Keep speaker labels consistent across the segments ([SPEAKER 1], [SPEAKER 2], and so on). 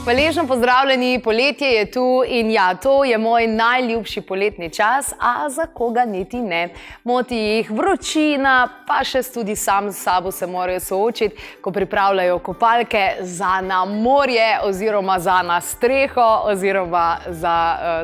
[SPEAKER 1] Hvaležno pozdravljeni, poletje je tu in ja, to je moj najljubši poletni čas, a za koga niti ne. Moti jih vročina, pa še tudi sam s sabo se morajo soočiti, ko pripravljajo kopalke za na morje oziroma za na streho oziroma za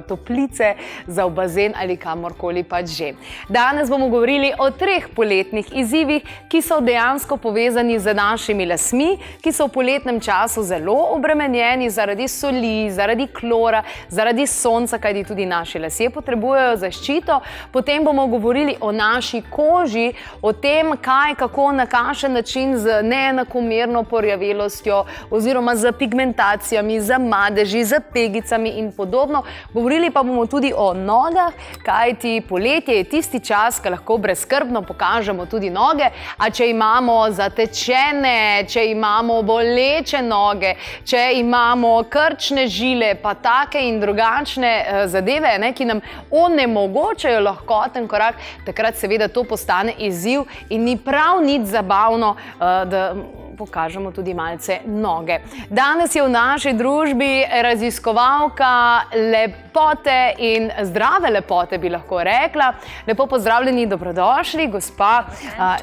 [SPEAKER 1] toplice, za v bazen ali kamorkoli pač že. Danes bomo govorili o 3 poletnih izzivih, ki so dejansko povezani z našimi lasmi, ki so v poletnem času zelo obremenjeni zaradi soli, zaradi klora, zaradi sonca, kajti tudi naši lasje potrebujejo zaščito. Potem bomo govorili o naši koži, o tem, kako na kakšen način z neenakomerno porjavelostjo oziroma z pigmentacijami, z madeži, z pegicami in podobno. Govorili pa bomo tudi o nogah, kajti poletje je tisti čas, ko lahko brezskrbno pokažemo tudi noge, a če imamo zatečene, če imamo boleče noge, če imamo krčne žile, pa take in drugačne zadeve, ki nam onemogočajo lahkoten korak, takrat seveda to postane izziv in ni prav nič zabavno, da pokažemo tudi malce noge. Danes je v naši družbi raziskovalka lepote in zdrave lepote, bi lahko rekla. Lepo pozdravljeni, dobrodošli, gospa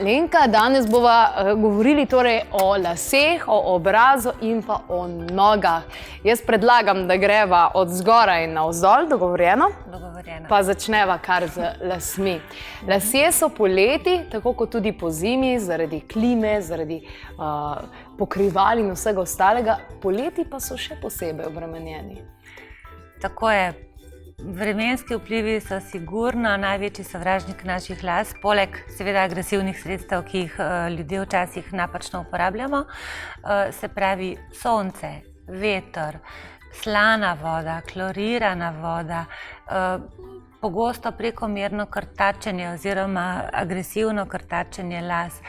[SPEAKER 1] Lenka. Danes bova govorili torej o laseh, o obrazu in pa o nogah. Jaz predlagam, da greva od zgoraj navzdol, dogovorjeno?
[SPEAKER 2] Dogovorjeno.
[SPEAKER 1] Pa začneva kar z lasmi. Lasje so poleti, tako kot tudi po zimi, zaradi klime, zaradi pokrival in vsega ostalega, poleti pa so še posebej obremenjeni.
[SPEAKER 2] Tako je. Vremenski vplivi so sigurno največji sovražnik naših las, poleg seveda agresivnih sredstev, ki jih ljudje včasih napačno uporabljamo. Se pravi sonce, veter, slana voda, klorirana voda, pogosto prekomerno krtačenje oziroma agresivno krtačenje las,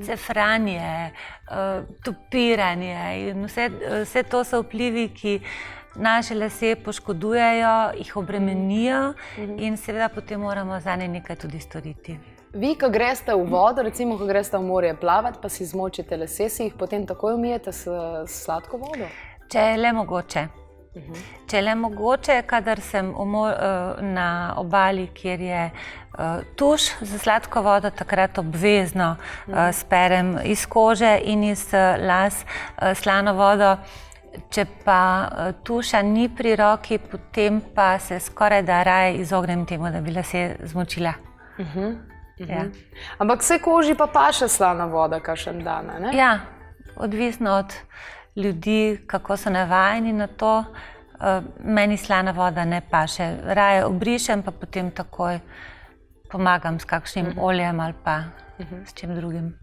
[SPEAKER 2] cefranje, tupiranje in vse to so vplivi, ki naše lase poškodujejo, jih obremenijo in seveda potem moramo zanje nekaj tudi storiti.
[SPEAKER 1] Vi, ko greste v vodo, recimo, ko greste v morje plavati, pa si zmočite lase, si jih potem takoj umijete s sladko vodo?
[SPEAKER 2] Če je le mogoče. Če je le mogoče, kadar sem na obali, kjer je tuš za sladko vodo, takrat obvezno sperem iz kože in iz las slano vodo. Če pa tuša ni pri roki, potem pa se skoraj da raje izognem temu, da bi lase zmočila. Ja.
[SPEAKER 1] Ampak vse koži pa paše slana voda, kakšen dan, ne?
[SPEAKER 2] Ja, odvisno od ljudi, kako so navajeni na to. Meni slana voda ne paše. Raje obrišem, pa potem takoj pomagam s kakšnim oljem ali pa s čim drugim.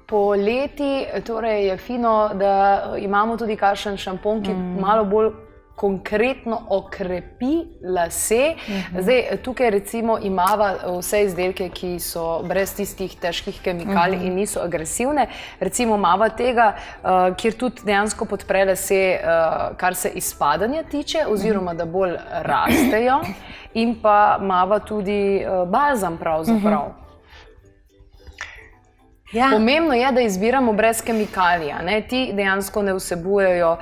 [SPEAKER 1] Poleti torej je fino, da imamo tudi kakšen šampon, ki malo bolj konkretno okrepi lase. Zdaj, tukaj recimo imava vse izdelke, ki so brez tistih težkih kemikalij in niso agresivne. Recimo imava tega, kjer tudi dejansko podpre lase, kar se izpadanja tiče, oziroma da bolj rastejo. In pa imava tudi balzam pravzaprav.
[SPEAKER 2] Ja.
[SPEAKER 1] Pomembno je, da izbiramo brez kemikalija. Ti dejansko ne vsebujejo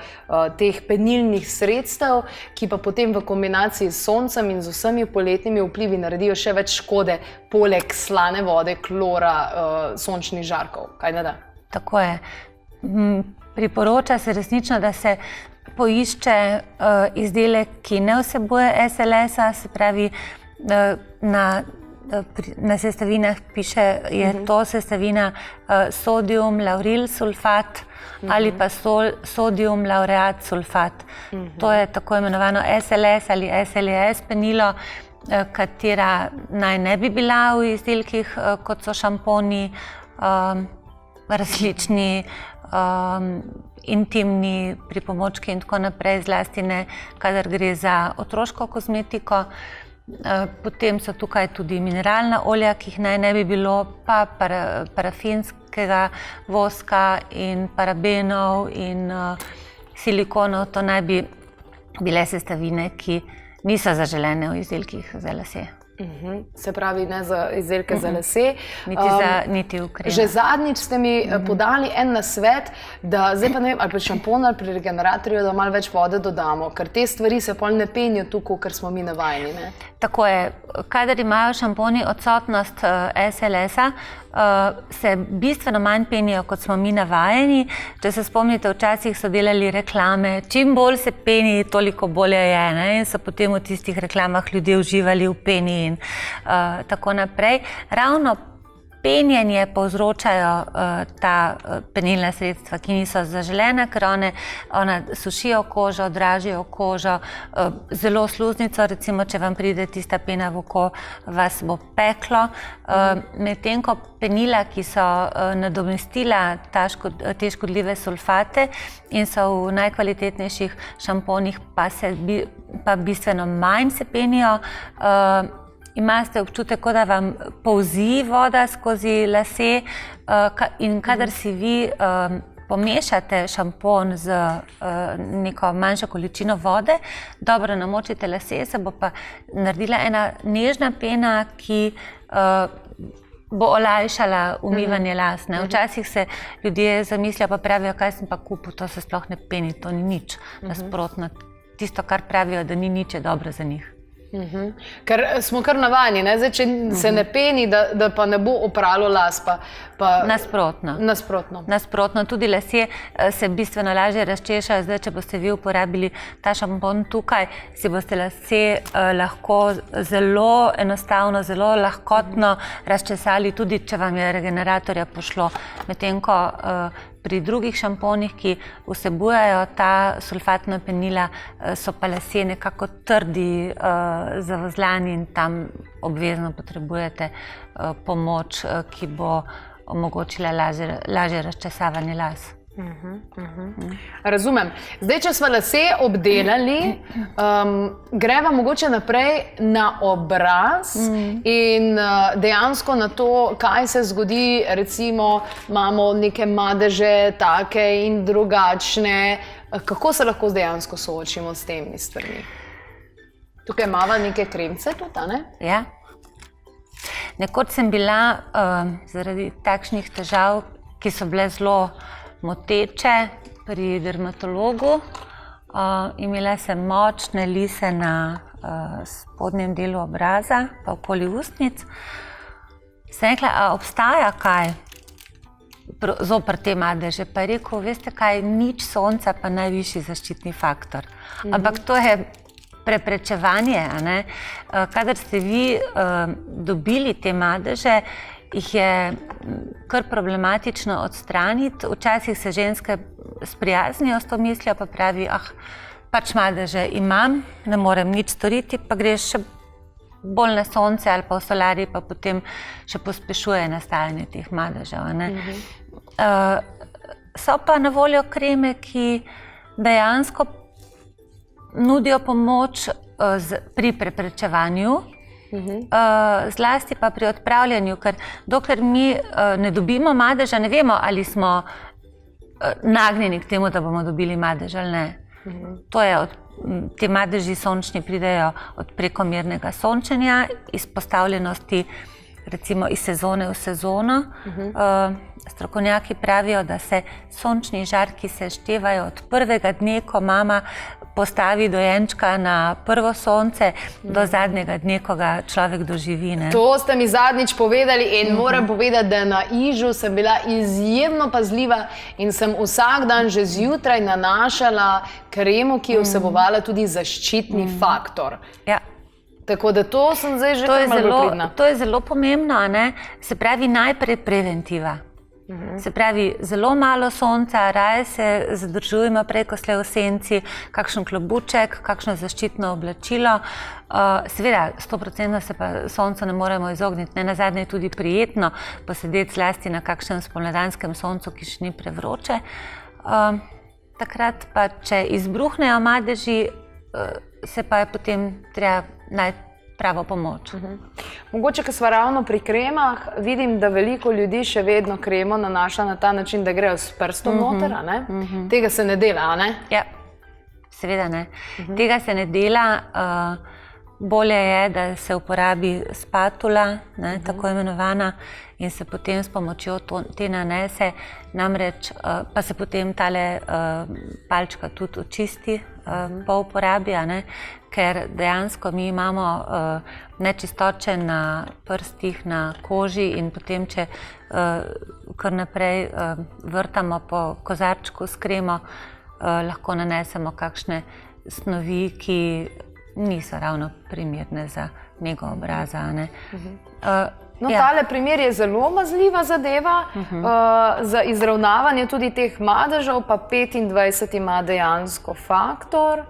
[SPEAKER 1] teh penilnih sredstev, ki pa potem v kombinaciji s soncem in z vsemi poletnimi vplivi naredijo še več škode, poleg slane vode, klora, sončnih žarkov. Kaj ne da?
[SPEAKER 2] Tako je. Priporoča se resnično, da se poišče izdelek, ki ne vsebuje SLS-a, se pravi na sestavinah piše, je to sestavina sodium lauril sulfat ali pa sodium laureat sulfat. To je tako imenovano SLS ali SLS penilo, katera naj ne bi bila v izdelkih, kot so šamponi, različni intimni pripomočki in tako naprej, zlasti ne, kadar gre za otroško kozmetiko. Potem so tukaj tudi mineralna olja, ki jih naj ne bi bilo, pa parafinskega voska in parabenov in silikonov. To naj bi bile sestavine, ki niso zaželene v izdelkih za lase.
[SPEAKER 1] Se pravi, ne za izdelke za lase.
[SPEAKER 2] Niti v kremu.
[SPEAKER 1] Že zadnjič ste mi podali en nasvet, da zdaj pa ne vem, ali pri šamponu ali pri regeneratorju, da malo več vode dodamo, ker te stvari se pol ne penijo tukaj, ker smo mi navajeni. Ne?
[SPEAKER 2] Tako je. Kadar imajo šamponi odsotnost SLS-a, se bistveno manj penijo, kot smo mi navajeni. Če se spomnite, včasih so delali reklame, čim bolj se peni, toliko bolje je. Ne? In so potem v tistih reklamah ljudje uživali v peni in tako naprej. Ravno penjenje povzročajo ta penilna sredstva, ki niso zaželena, ker ona sušijo kožo, dražijo kožo, zelo sluznico, recimo, če vam pride tista pena v oko, vas bo peklo. Medtem ko penila, ki so nadomestila te škodljive sulfate in so v najkvalitetnejših šamponih, pa bistveno manj se penijo, imate občutek, kot da vam polzi voda skozi lase in kadar si vi pomešate šampon z neko manjšo količino vode, dobro namočite lase, se bo pa naredila ena nežna pena, ki bo olajšala umivanje las. Včasih se ljudje zamislijo, pa pravijo, kaj sem pa kupil, to se sploh ne peni, to ni nič. Nasprotno, tisto, kar pravijo, da ni nič, je dobro za njih.
[SPEAKER 1] Ker smo kar navajeni, ne? Zdaj, če se ne peni, da pa ne bo opralo las.
[SPEAKER 2] Nasprotno, tudi lasje se bistveno lažje razčešajo. Zdaj, če boste vi uporabili ta šampon tukaj, si boste lase lahko zelo enostavno, zelo lahkotno razčesali, tudi če vam je regeneratorja pošlo. Medtem ko pri drugih šamponih, ki vsebujejo ta sulfatna penila, so pa lasje nekako trdi, zavozlani in tam obvezno potrebujete pomoč, ki bo omogočila lažje razčesavanje las.
[SPEAKER 1] Razumem. Zdaj, če smo lase obdelali, greva mogoče naprej na obraz in dejansko na to, kaj se zgodi, recimo imamo neke madeže, take in drugačne. Kako se lahko dejansko soočimo s temi stvarmi? Tukaj imamo neke kremce tudi, ne?
[SPEAKER 2] Ja. Nekoč sem bila zaradi takšnih težav, ki so bile zelo moteče pri dermatologu. Imela sem močne lise na spodnjem delu obraza, pa okoli ustnic. Sem rekla, a obstaja kaj zoper te madeže? Pa je rekel, veste kaj, nič sonca, pa najvišji zaščitni faktor. Ampak to je preprečevanje, a ne? Kadar ste vi dobili te madeže, jih je kar problematično odstraniti. Včasih se ženske sprijaznijo s to mislijo, pa pravi, pač madeže imam, ne morem nič storiti, pa greš še bolj na sonce ali pa v solarij, pa potem še pospešuje nastajanje teh madežev. So pa na voljo kreme, ki dejansko nudijo pomoč pri preprečevanju, zlasti pa pri odpravljanju, ker dokler mi ne dobimo madeža, ne vemo, ali smo nagnjeni k temu, da bomo dobili madež ali ne. Te madeži sončni pridejo od prekomernega sončenja, izpostavljenosti recimo iz sezone v sezono. Strokovnjaki pravijo, da se sončni žarki se števajo od prvega dne, ko mama postavi dojenčka na prvo sonce, do zadnjega dne, ko ga človek doživi.
[SPEAKER 1] To ste mi zadnjič povedali in moram povedati, da na Ižu sem bila izjemno pazljiva in sem vsak dan že zjutraj nanašala kremo, ki je vsebovala tudi zaščitni faktor.
[SPEAKER 2] Ja.
[SPEAKER 1] Tako da to sem zdaj že kar malo pridna.
[SPEAKER 2] To je zelo pomembno, ne? Se pravi najprej preventiva. Se pravi, zelo malo sonca, raje se zadržujemo preko slej v senci, kakšen klobuček, kakšno zaščitno oblačilo. Seveda, 100% se pa soncu ne moremo izogniti. Nenazadnje je tudi prijetno posedeti zlasti na kakšnem spomladanskem soncu, ki še ni prevroče. Takrat pa, če izbruhnejo madeži, se pa je potem treba najti pravo pomoč.
[SPEAKER 1] Mogoče, ko smo ravno pri kremah, vidim, da veliko ljudi še vedno kremo nanaša na ta način, da grejo s prstom noter, a ne? Tega se ne dela, a ne?
[SPEAKER 2] Ja, seveda ne. Tega se ne dela. bolje je, da se uporabi spatula, tako imenovana, in se potem s pomočjo te nanese, namreč pa se potem tale palčka tudi očisti po uporabi, ker dejansko mi imamo nečistoče na prstih, na koži in potem, če kar naprej vrtamo po kozarčku s kremo, lahko nanesemo kakšne snovi, ki niso ravno primerne za nego obraza.
[SPEAKER 1] Tale primer je zelo mazljiva zadeva, za izravnavanje tudi teh madežev, pa 25 ima dejansko faktor.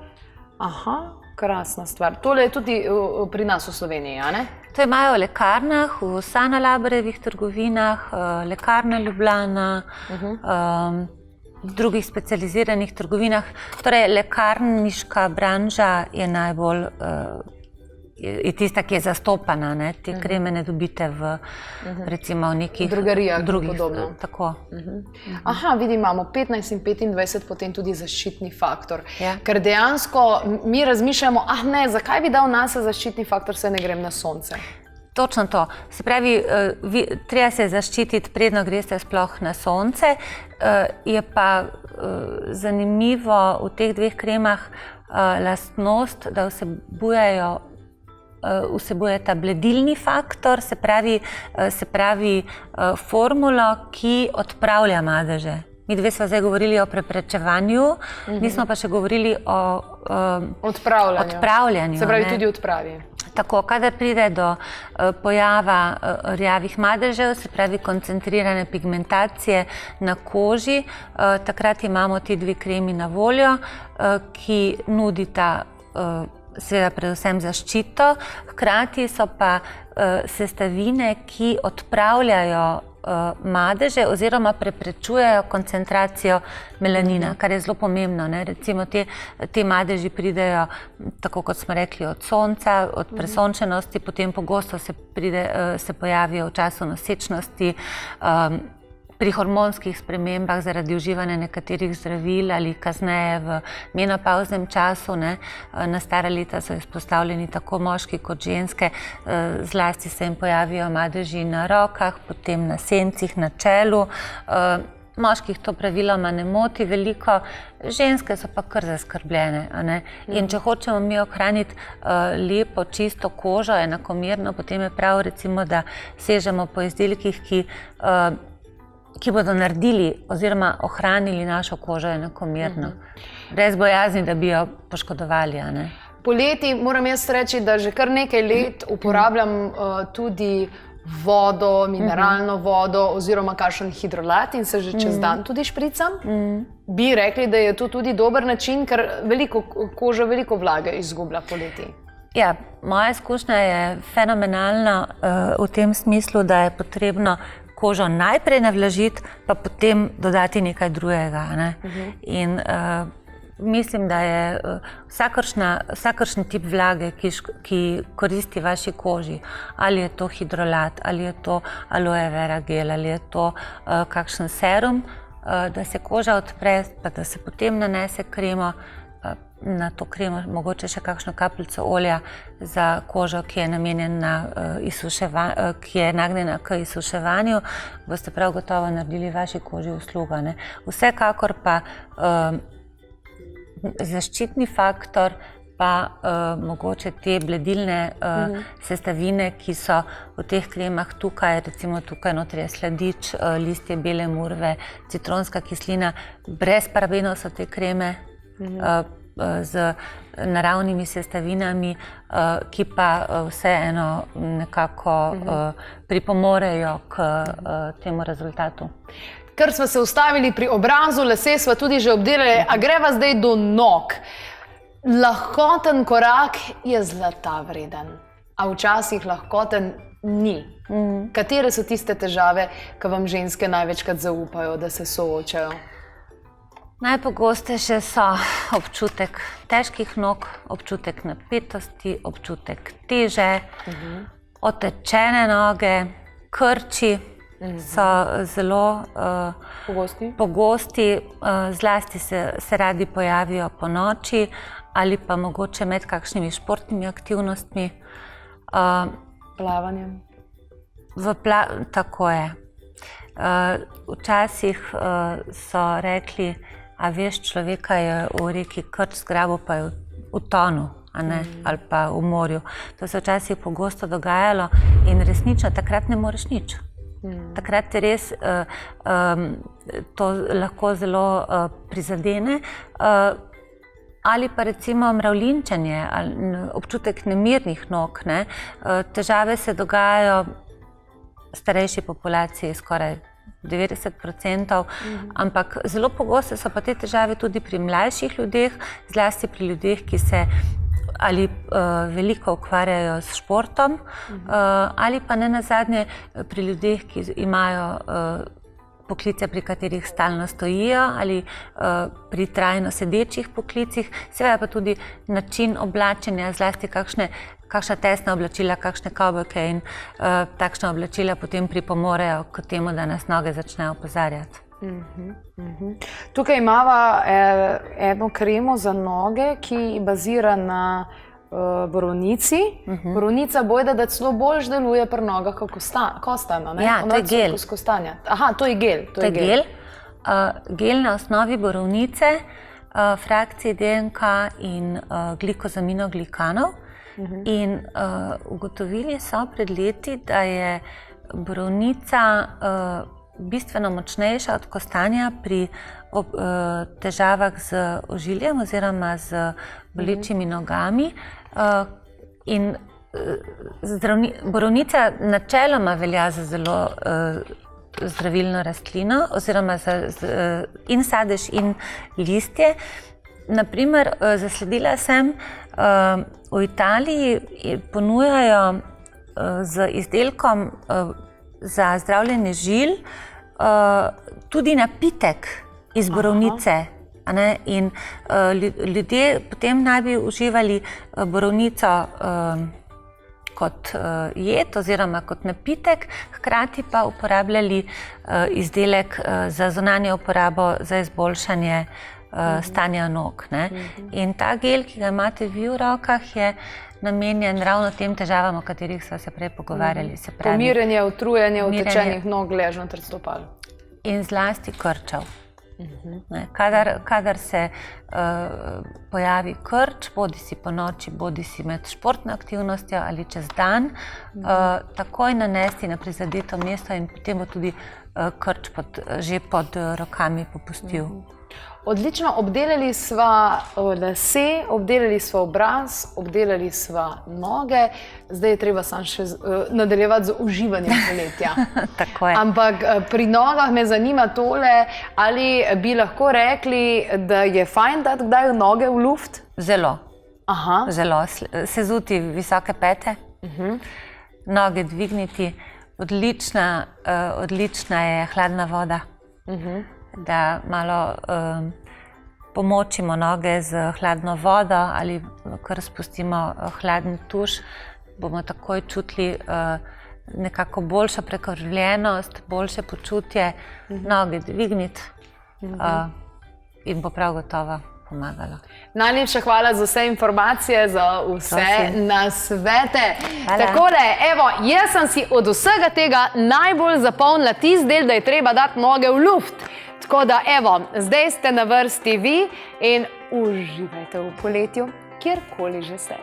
[SPEAKER 1] Aha, krasna stvar. Tole je tudi pri nas v Sloveniji, a ne?
[SPEAKER 2] To imajo v lekarnah, v Sana Labrevih trgovinah, Lekarna Ljubljana, v drugih specializiranih trgovinah. Torej, lekarniška branža je najbolj, je tista, ki je zastopana, te kreme ne dobite v, recimo, v nekih
[SPEAKER 1] drogerijah,
[SPEAKER 2] drugih,
[SPEAKER 1] podobno.
[SPEAKER 2] Tako.
[SPEAKER 1] Aha, vidim, imamo 15 in 25, potem tudi zaščitni faktor. Ker dejansko mi razmišljamo, zakaj bi dal nase zaščitni faktor, saj ne grem na sonce?
[SPEAKER 2] Točno to. Se pravi, treba se zaščititi, predno greste sploh na sonce. Je pa zanimivo v teh dveh kremah lastnost, da vsebujeta bledilni faktor, se pravi formulo, ki odpravlja madeže. Mi dve smo zdaj govorili o preprečevanju, nismo pa še govorili o odpravljanju.
[SPEAKER 1] Se pravi, tudi odpravi.
[SPEAKER 2] Tako, kadar pride do pojava rjavih madežev, se pravi koncentrirane pigmentacije na koži, takrat imamo ti dve kremi na voljo, ki nudita seveda predvsem zaščito, hkrati so pa sestavine, ki odpravljajo madeže oziroma preprečujejo koncentracijo melanina, kar je zelo pomembno. Recimo te madeži pridejo, tako kot smo rekli, od sonca, od presončenosti, potem pogosto se pojavijo v času nosečnosti, pri hormonskih spremembah zaradi uživanja nekaterih zdravil ali kasneje v menopavznem času. Na stara leta so izpostavljeni tako moški kot ženske, zlasti se jim pojavijo madeži na rokah, potem na sencih, na čelu. Moških to praviloma ne moti veliko, ženske so pa kar zaskrbljene. In če hočemo mi ohraniti lepo, čisto kožo, enakomerno, potem je prav, recimo, da sežemo po izdelkih, ki bodo naredili oziroma ohranili našo kožo enakomerno, brez bojazni, da bi jo poškodovali.
[SPEAKER 1] Poleti moram jaz reči, da že kar nekaj let uporabljam tudi vodo, mineralno vodo oziroma kakšen hidrolat in se že čez dan tudi špricam. Bi rekli, da je to tudi dober način, ker koža veliko vlage izgublja poleti.
[SPEAKER 2] Ja, moja izkušnja je fenomenalna v tem smislu, da je potrebno kožo najprej navlažiti, pa potem dodati nekaj drugega. In mislim, da je vsakršen tip vlage, ki koristi vaši koži, ali je to hidrolat, ali je to aloe vera gel, ali je to kakšen serum, da se koža odpre, pa da se potem nanese kremo, na to kremo mogoče še kakšno kapljico olja za kožo, ki je nagnjena k izsuševanju, boste prav gotovo naredili vaši koži uslugo. Vsekakor pa zaščitni faktor, pa mogoče te bledilne sestavine, ki so v teh kremah tukaj, recimo tukaj notri je sladič, listje bele murve, citronska kislina, brez parabenov so te kreme, z naravnimi sestavinami, ki pa vseeno nekako pripomorejo k temu rezultatu.
[SPEAKER 1] Ker smo se ustavili pri obrazu, lase smo tudi že obdelali, a greva zdaj do nog. Lahkoten korak je zlata vreden, a včasih lahkoten ni. Katere so tiste težave, ki vam ženske največkrat zaupajo, da se soočajo?
[SPEAKER 2] Najpogostejše so občutek težkih nog, občutek napetosti, občutek teže, otečene noge, krči, so zelo pogosti, zlasti se radi pojavijo po noči ali pa mogoče med kakšnimi športnimi aktivnostmi.
[SPEAKER 1] Plavanjem.
[SPEAKER 2] Tako je. Včasih so rekli, a veš, človeka je v reki Krč zgrabil, pa je v tonu, ali pa v morju. To se včasih pogosto dogajalo in resnično takrat ne moreš nič. Takrat te res to lahko zelo prizadene. Ali pa recimo mravljinčenje, občutek nemirnih nog. Težave se dogajajo starejši populaciji, skoraj 90%, ampak zelo pogoste so pa te težave tudi pri mlajših ljudeh, zlasti pri ljudeh, ki se ali veliko ukvarjajo s športom, ali pa nenazadnje pri ljudeh, ki imajo poklice, pri katerih stalno stojijo, ali pri trajno sedečih poklicih, seveda pa tudi način oblačenja, zlasti kakšna tesna oblačila, kakšne kavbojke in takšna oblačila potem pripomorejo k temu, da nas noge začnejo opozarjati.
[SPEAKER 1] Tukaj imava eno kremo za noge, ki bazira na borovnici. Borovnica bojda, da celo boljš deluje pri nogah kot kostana.
[SPEAKER 2] Ja, to je gel.
[SPEAKER 1] Aha, to je gel.
[SPEAKER 2] To je gel. Gel na osnovi borovnice, frakciji DNK in glikosaminoglikanov. In ugotovili so pred leti, da je borovnica bistveno močnejša od kostanja pri težavah z ožiljem oziroma z bolečimi nogami. In borovnica načeloma velja za zelo zdravilno rastlino oziroma in sadež in listje. Naprimer, zasledila sem, v Italiji ponujajo z izdelkom za zdravljenje žil tudi napitek iz borovnice. In ljudje potem naj bi uživali borovnico kot jed oziroma kot napitek, hkrati pa uporabljali izdelek za zunanjo uporabo za izboljšanje stanja nog. In ta gel, ki ga imate vi v rokah, je namenjen ravno tem težavam, o katerih smo se prej pogovarjali.
[SPEAKER 1] Pomirjanje, utrujanje, utečenih nog, ležno ter stopal.
[SPEAKER 2] In zlasti krčev. Kadar se pojavi krč, bodi si po noči, bodi si med športno aktivnostjo ali čez dan, takoj nanesti na prizadeto mesto in potem bo tudi krč že pod rokami popustil.
[SPEAKER 1] Odlično, obdelali sva lase, obdelali sva obraz, obdelali sva noge, zdaj je treba samo še nadaljevati z uživanjem poletja.
[SPEAKER 2] Tako je.
[SPEAKER 1] Ampak pri nogah me zanima tole, ali bi lahko rekli, da je fajn dati kdaj noge v luft?
[SPEAKER 2] Zelo.
[SPEAKER 1] Aha.
[SPEAKER 2] Zelo. Sezuti visoke pete, noge dvigniti. Odlična je hladna voda. Da malo pomočimo noge z hladno vodo ali kar spustimo hladen tuš, bomo takoj čutili nekako boljšo prekrvljenost, boljše počutje, noge dvigniti in bo prav gotovo pomagalo.
[SPEAKER 1] Najlepša hvala za vse informacije, za vse nasvete. Takole, evo, jaz sem si od vsega tega najbolj zapomnila tisti del, da je treba dati noge v luft. Tako da, evo, zdaj ste na vrsti vi in uživajte v poletju, kjerkoli že ste.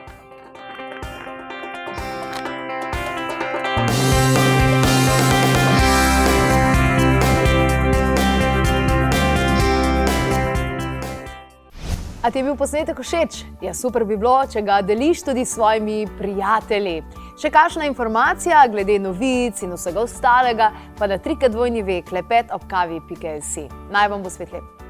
[SPEAKER 1] A ti je bil posnetek všeč? Ja, super bi bilo, če ga deliš tudi s svojimi prijatelji. Še kakšna informacija glede novic in vsega ostalega, pa na www.klepetobkavi.si. Naj vam bo svetlepo.